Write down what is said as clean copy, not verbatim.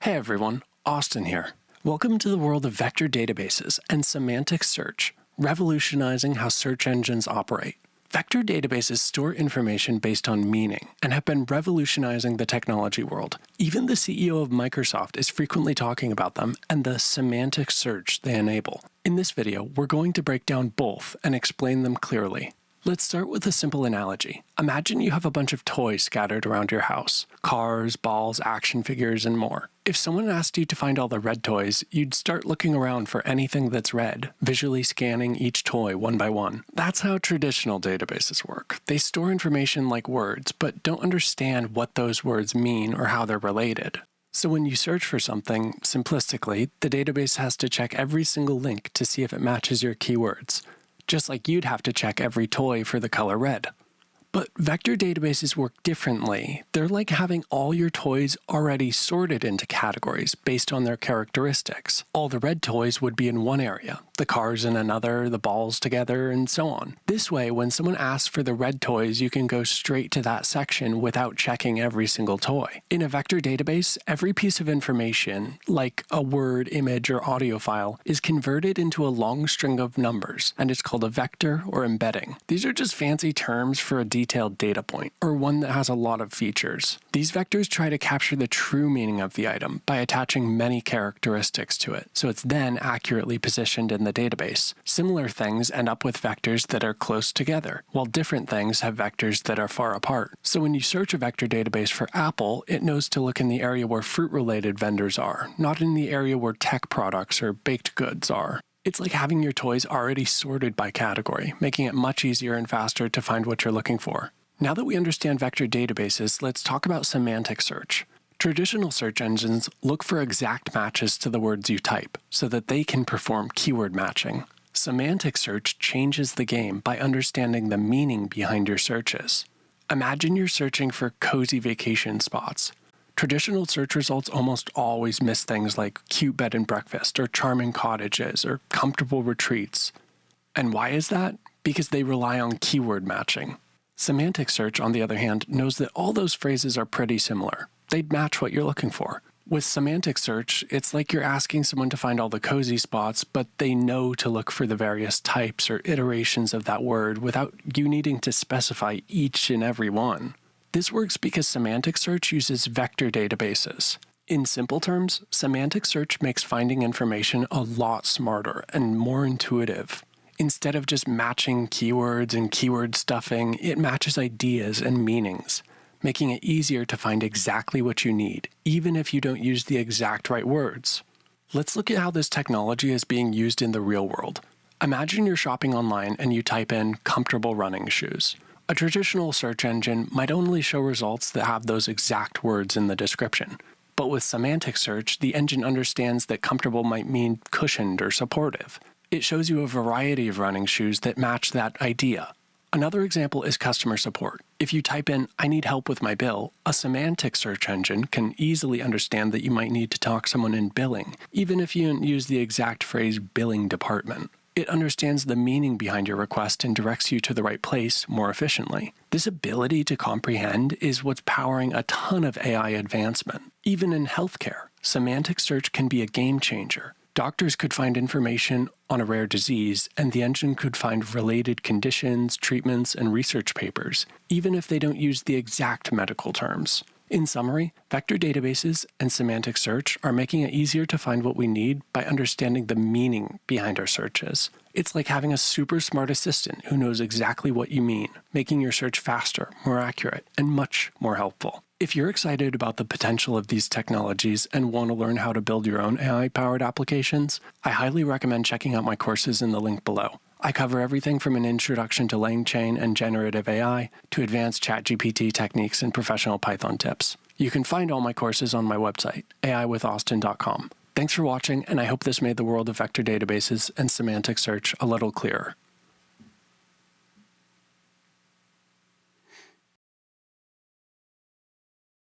Hey everyone, Austin here. Welcome to the world of vector databases and semantic search, revolutionizing how search engines operate. Vector databases store information based on meaning and have been revolutionizing the technology world. Even the CEO of Microsoft is frequently talking about them and the semantic search they enable. In this video, we're going to break down both and explain them clearly. Let's start with a simple analogy. Imagine you have a bunch of toys scattered around your house. Cars, balls, action figures, and more. If someone asked you to find all the red toys, you'd start looking around for anything that's red, visually scanning each toy one by one. That's how traditional databases work. They store information like words, but don't understand what those words mean or how they're related. So when you search for something, simplistically, the database has to check every single link to see if it matches your keywords. Just like you'd have to check every toy for the color red. But vector databases work differently. They're like having all your toys already sorted into categories based on their characteristics. All the red toys would be in one area, the cars in another, the balls together, and so on. This way, when someone asks for the red toys, you can go straight to that section without checking every single toy. In a vector database, every piece of information, like a word, image, or audio file, is converted into a long string of numbers, and it's called a vector or embedding. These are just fancy terms for a detailed data point, or one that has a lot of features. These vectors try to capture the true meaning of the item by attaching many characteristics to it, so it's then accurately positioned in the database. Similar things end up with vectors that are close together, while different things have vectors that are far apart. So when you search a vector database for Apple, it knows to look in the area where fruit-related vendors are, not in the area where tech products or baked goods are. It's like having your toys already sorted by category, making it much easier and faster to find what you're looking for. Now that we understand vector databases, let's talk about semantic search. Traditional search engines look for exact matches to the words you type, so that they can perform keyword matching. Semantic search changes the game by understanding the meaning behind your searches. Imagine you're searching for cozy vacation spots. Traditional search results almost always miss things like cute bed and breakfast, or charming cottages, or comfortable retreats. And why is that? Because they rely on keyword matching. Semantic search, on the other hand, knows that all those phrases are pretty similar. They'd match what you're looking for. With semantic search, it's like you're asking someone to find all the cozy spots, but they know to look for the various types or iterations of that word without you needing to specify each and every one. This works because semantic search uses vector databases. In simple terms, semantic search makes finding information a lot smarter and more intuitive. Instead of just matching keywords and keyword stuffing, it matches ideas and meanings, making it easier to find exactly what you need, even if you don't use the exact right words. Let's look at how this technology is being used in the real world. Imagine you're shopping online and you type in comfortable running shoes. A traditional search engine might only show results that have those exact words in the description. But with semantic search, the engine understands that comfortable might mean cushioned or supportive. It shows you a variety of running shoes that match that idea. Another example is customer support. If you type in, "I need help with my bill," a semantic search engine can easily understand that you might need to talk to someone in billing, even if you didn't use the exact phrase billing department. It understands the meaning behind your request and directs you to the right place more efficiently. This ability to comprehend is what's powering a ton of AI advancement. Even in healthcare, semantic search can be a game changer. Doctors could find information on a rare disease, and the engine could find related conditions, treatments, and research papers, even if they don't use the exact medical terms. In summary, vector databases and semantic search are making it easier to find what we need by understanding the meaning behind our searches. It's like having a super smart assistant who knows exactly what you mean, making your search faster, more accurate, and much more helpful. If you're excited about the potential of these technologies and want to learn how to build your own AI-powered applications, I highly recommend checking out my courses in the link below. I cover everything from an introduction to LangChain and generative AI to advanced ChatGPT techniques and professional Python tips. You can find all my courses on my website, aiwithaustin.com. Thanks for watching, and I hope this made the world of vector databases and semantic search a little clearer.